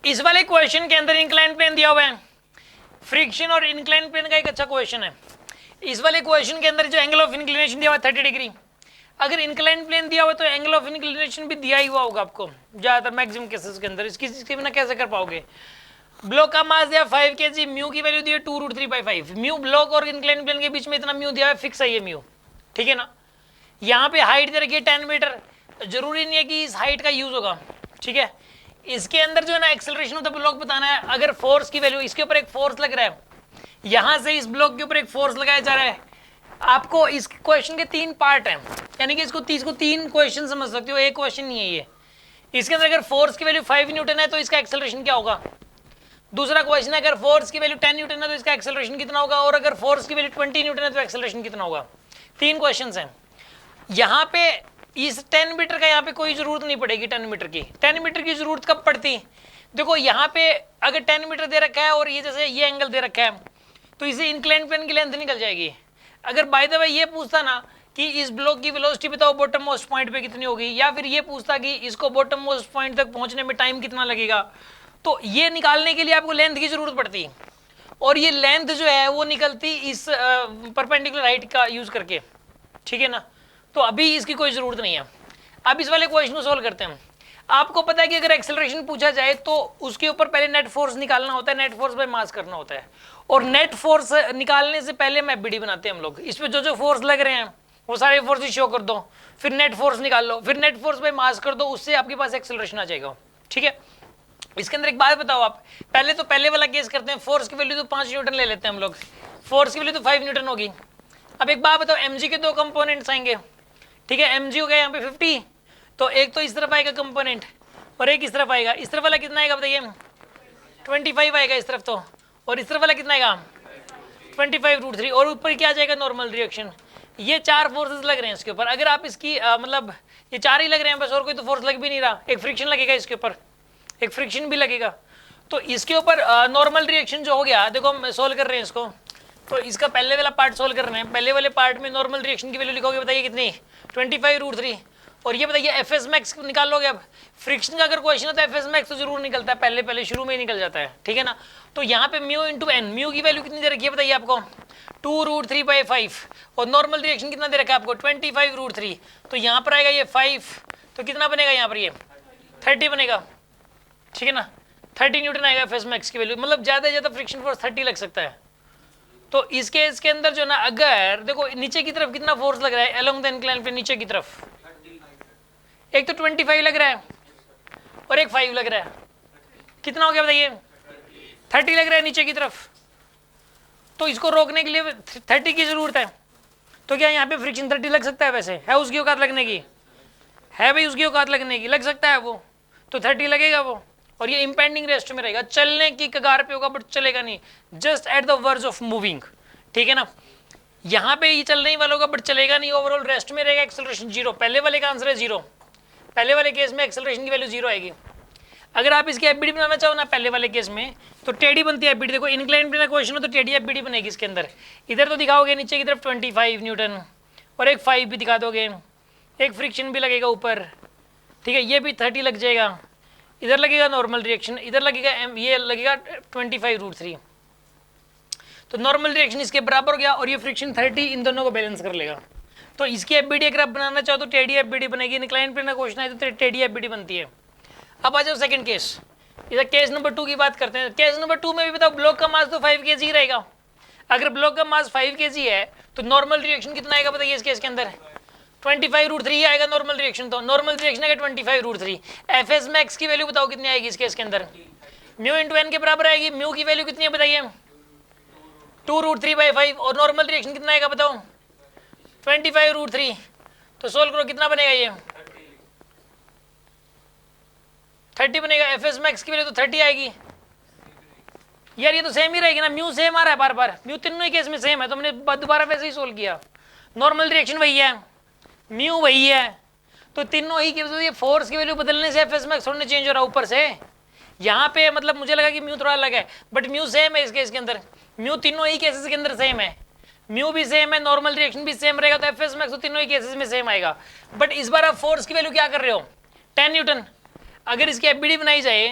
इस वाले क्वेश्चन के अंदर इंक्लाइन प्लेन दिया हुआ है, फ्रिक्शन और इंक्लाइन प्लेन का एक अच्छा क्वेश्चन है। इस वाले क्वेश्चन के अंदर जो एंगल ऑफ इंक्लिनेशन दिया हुआ है 30 डिग्री, अगर इंक्लाइन प्लेन दिया हुआ तो एंगल ऑफ इंक्लिनेशन भी दिया ही हुआ होगा आपको ज्यादातर मैक्सिमम केसेस के अंदर। इसके बिना कैसे कर पाओगे? ब्लॉक का मास दिया 5 kg, म्यू की वैल्यू दी है 2√3/5। म्यू ब्लॉक और इंक्लाइन प्लेन के बीच में इतना म्यू दिया है, फिक्स है ये म्यू, ठीक है ना। यहाँ पे हाइट दे रखी है 10 मीटर, जरूरी नहीं है कि इस हाइट का यूज होगा, ठीक है। इसके अंदर जो है ना एक्सेलरेशन ऑफ द ब्लॉक बताना है। अगर फोर्स की वैल्यू, इसके ऊपर एक फोर्स लग रहा है, यहां से इस ब्लॉक के ऊपर एक फोर्स लगाया जा रहा है। आपको इस क्वेश्चन के 3 पार्ट हैं, यानी कि इसको 3 क्वेश्चन समझ सकते हो, एक क्वेश्चन नहीं है ये। इसके अंदर अगर फोर्स की वैल्यू 5 न्यूटन है तो इसका एक्सेलरेशन क्या होगा। दूसरा क्वेश्चन है, अगर फोर्स की वैल्यू 10 न्यूटन है तो इसका एक्सेलरेशन कितना होगा, और अगर फोर्स की वैल्यू 20 न्यूटन है तो एक्सेलरेशन कितना होगा। 3 क्वेश्चन हैं। यहाँ पे इस 10 मीटर का यहाँ पे कोई जरूरत नहीं पड़ेगी। 10 मीटर की 10 मीटर की जरूरत कब पड़ती? देखो यहाँ पे अगर 10 मीटर दे रखा है और ये जैसे ये एंगल दे रखा है तो इसे इंक्लाइन प्लेन की लेंथ निकल जाएगी। अगर बाय द वे ये पूछता ना कि इस ब्लॉक की वेलोसिटी बताओ बॉटम मोस्ट पॉइंट पे कितनी होगी, या फिर ये पूछता कि इसको बॉटम मोस्ट पॉइंट तक पहुंचने में टाइम कितना लगेगा, तो ये निकालने के लिए आपको लेंथ की जरूरत पड़ती। और ये लेंथ जो है वो निकलती इस परपेंडिकुलर हाइट का यूज करके, ठीक है ना। तो अभी इसकी कोई जरूरत नहीं है। अब इस वाले क्वेश्चन को सोल्व करते हैं। आपको पता है कि अगर एक्सेलरेशन पूछा जाए तो उसके ऊपर पहले नेट फोर्स निकालना होता है, नेट फोर्स बाय मास करना होता है। और नेट फोर्स निकालने से पहले हम एफबीडी बनाते हैं हम लोग। इस पे जो फोर्स लग रहे हैं वो सारे फोर्स शो कर दो, फिर नेट फोर्स निकाल लो, फिर नेट फोर्स बाय मास कर दो, उससे आपके पास एक्सेलरेशन आ जाएगा, ठीक है। इसके अंदर एक बात बताओ आप, पहले तो पहले वाला केस करते हैं। फोर्स की वैल्यू तो 5 न्यूटन ले लेते हैं हम लोग, फोर्स की वैल्यू तो 5 न्यूटन होगी। अब एक बात बताओ, mg के 2 कंपोनेंट्स आएंगे, ठीक है। mg हो गया यहाँ पे 50, तो एक तो इस तरफ आएगा कंपोनेंट और एक इस तरफ आएगा। इस तरफ वाला कितना आएगा बताइए? 25 आएगा इस तरफ तो, और इस तरफ वाला कितना आएगा? 25√3, और ऊपर क्या आ जाएगा? Normal reaction. ये 4 फोर्सेस लग रहे हैं इसके ऊपर। अगर आप इसकी मतलब ये 4 ही लग रहे हैं बस, और कोई तो फोर्स लग भी नहीं रहा। एक फ्रिक्शन लगेगा इसके ऊपर, एक फ्रिक्शन भी लगेगा, तो इसके ऊपर नॉर्मल रिएक्शन जो हो गया, देखो हम सोल्व कर रहे हैं इसको, तो इसका पहले वाला पार्ट सोल्व कर रहे हैं। पहले वाले पार्ट में नॉर्मल रिएक्शन की वैल्यू लिखोगे, बताइए कितनी? 25√3। और ये बताइए एफ एस मैक्स निकाल लोगे। अब फ्रिक्शन का अगर क्वेश्चन होता है एफ एस मैक्स तो जरूर निकलता है, पहले शुरू में ही निकल जाता है, ठीक है ना। तो यहाँ पे म्यू इंटू एन, म्यू की वैल्यू कितनी दे रखी है बताइए आपको? 2√3/5, और नॉर्मल रिएक्शन कितना दे रखा है आपको? 25√3। तो यहाँ पर आएगा ये 5, तो कितना बनेगा यहाँ पर? ये 30 बनेगा, ठीक है ना। 30 न्यूटन आएगा एफ एस मैक्स की वैल्यू, मतलब ज्यादा से ज्यादा फ्रिक्शन फोर्स 30 लग सकता है। तो इस केस के अंदर जो ना, अगर देखो नीचे की तरफ कितना फोर्स लग रहा है अलोंग द इंक्लाइन पे, नीचे की तरफ एक तो 25 लग रहा है और एक 5 लग रहा है, कितना हो गया बताइए? 30 लग रहा है नीचे की तरफ। तो इसको रोकने के लिए 30 की जरूरत है। तो क्या यहाँ पे फ्रिक्शन 30 लग सकता है? वैसे है उसकी औकात लगने की, है भाई उसकी औकात लगने की, लग सकता है वो, तो 30 लगेगा वो। और ये इंपेंडिंग रेस्ट में रहेगा, चलने की कगार पे होगा बट चलेगा नहीं, just at the verge of moving, ठीक है ना। यहाँ पे ये चलने ही वाला होगा बट चलेगा नहीं, ओवरऑल रेस्ट में रहेगा, एक्सेलरेशन 0। पहले वाले का आंसर है 0, पहले वाले केस में एक्सेलरेशन की वैल्यू 0 आएगी। अगर आप इसकी एफबीडी बनाना चाहो ना पहले वाले केस में, तो टेढ़ी बनती है एफबीडी। देखो इंक्लाइन प्लेन का क्वेश्चन हो तो टेढ़ी एफबीडी बनेगी इसके अंदर। इधर तो दिखाओगे नीचे की तरफ 25 न्यूटन और एक 5 भी दिखा दोगे, एक फ्रिक्शन भी लगेगा ऊपर, ठीक है, ये भी 30 लग जाएगा। इधर लगेगा नॉर्मल रिएक्शन, इधर लगेगा ये लगेगा 25√3, तो नॉर्मल रिएक्शन इसके बराबर हो गया, और ये फ्रिक्शन 30 इन दोनों को बैलेंस कर लेगा। तो इसकी एफबीडी अगर आप बनाना चाहो तो टेढ़ी एफबीडी बनेगी। इंक्लाइन प्लेन का क्वेश्चन है तो टेढ़ी एफबीडी बनती है। अब आ जाओ सेकंड केस, इधर केस नंबर 2 की बात करते हैं। केस नंबर 2 में भी बताओ ब्लॉक का मास तो 5 kg रहेगा। अगर ब्लॉक का मास 5 kg है तो नॉर्मल रिएक्शन कितना आएगा बताइए? इस केस के अंदर 25√3 आएगा नॉर्मल रिएक्शन। तो नॉर्मल रिएक्शन आएगा 25√3। एफ एस मैक्स की वैल्यू बताओ कितनी आएगी इस केस के अंदर? म्यू इंटू एन के बराबर आएगी। म्यू की वैल्यू कितनी है बताइए? 2√3/5, और नॉर्मल रिएक्शन कितना आएगा बताओ? 25√3। तो सोल्व करो, कितना बनेगा ये? 30 बनेगा। एफ एस मैक्स की वैल्यू तो 30 आएगी यार, ये तो सेम ही रहेगी ना, म्यू सेम आ रहा है बार बार, म्यू तीनों ही केस में सेम है, तो हमने दोबारा वैसे ही सोल्व किया। नॉर्मल रिएक्शन वही है, म्यू वही है, तो तीनों ही केस। ये फोर्स की वैल्यू बदलने से एफ एस मैक्स थोड़ा चेंज हो रहा है ऊपर से। यहाँ पे मतलब मुझे लगा कि म्यू थोड़ा अलग है, बट म्यू सेम है इस केस के अंदर। म्यू तीनों ही केसेस के अंदर सेम है, म्यू भी सेम है, नॉर्मल रिएक्शन भी सेम रहेगा, तो एफ एस मैक्स तो तीनों ही केसेस में सेम आएगा। बट इस बार आप फोर्स की वैल्यू क्या कर रहे हो? 10 न्यूटन। अगर इसकी एफबीडी बनाई जाए,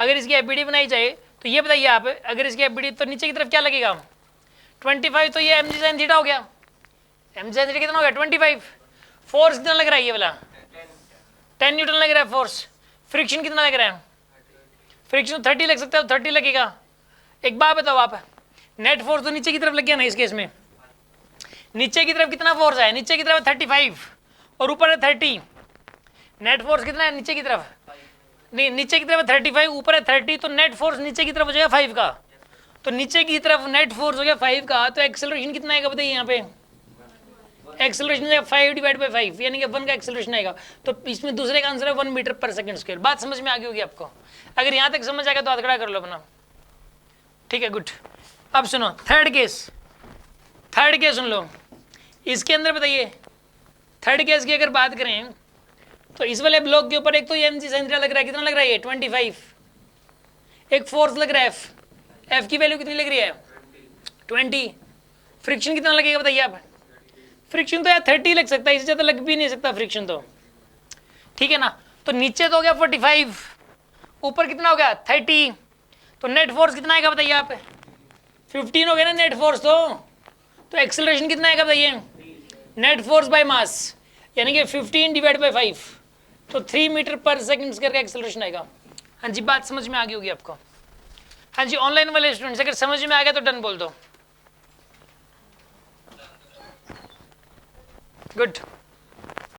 अगर इसकी एफबीडी बनाई जाए तो ये बताइए आप, अगर इसकी एफबीडी तो नीचे की तरफ क्या लगेगा 25, तो ये एम जी साइन थीटा हो गया। एम जी साइन थीटा कितना हो गया 25। फोर्स कितना लग रहा है ये वाला 10 न्यूटन लग रहा है फोर्स। फ्रिक्शन कितना लग रहा है, फ्रिक्शन 30 लग सकता है, 30 लगेगा। एक बात बताओ आप, नेट फोर्स तो नीचे की तरफ लग गया ना इस केस में, नीचे की तरफ कितना फोर्स है, नीचे की तरफ 35 और ऊपर है 30। नेट फोर्स कितना है नीचे की तरफ, नहीं नीचे की तरफ 35 ऊपर है 30, तो नेट फोर्स नीचे की तरफ हो जाएगा 5 का। तो नीचे की तरफ नेट फोर्स हो गया 5 का, तो एक्सेलरेशन कितना आएगा बताइए यहाँ पे, एक्सेलरेशन हो जाएगा 5 डिवाइड बाई 5, यानी कि 1 का एक्सेलरेशन आएगा। तो इसमें दूसरे का आंसर है 1 मीटर पर सेकंड स्क्वायर। बात समझ में आ गई होगी आपको, अगर यहाँ तक समझ आएगा तो हाथ खड़ा कर लो अपना, ठीक है गुड। अब सुनो थर्ड केस सुन लो। इसके अंदर बताइए थर्ड केस की अगर बात करें तो इस वाले ब्लॉक के ऊपर एक तो एम जी साइन थीटा लग रहा है, कितना लग रहा है ये 25, एक फोर्स लग रहा है एफ की वैल्यू कितनी लग रही है 20। फ्रिक्शन कितना लगेगा बताइए आप, फ्रिक्शन तो यार 30 लग सकता है, इससे ज़्यादा लग भी नहीं सकता फ्रिक्शन तो, ठीक है ना। तो नीचे तो हो गया 45, ऊपर कितना हो गया 30, तो नेट फोर्स कितना आएगा बताइए आप 15 हो गया ना नेट फोर्स। तो एक्सेलरेशन कितना आएगा बताइए, नेट फोर्स बाय मास, यानी कि 15 डिवाइड बाई 5, तो 3 मीटर पर सेकंड स्क्वायर का एक्सेलरेशन आएगा। हाँ जी बात समझ में आ गई होगी आपको। हाँ जी ऑनलाइन वाले स्टूडेंट्स अगर समझ में आ गया तो डन बोल दो, गुड।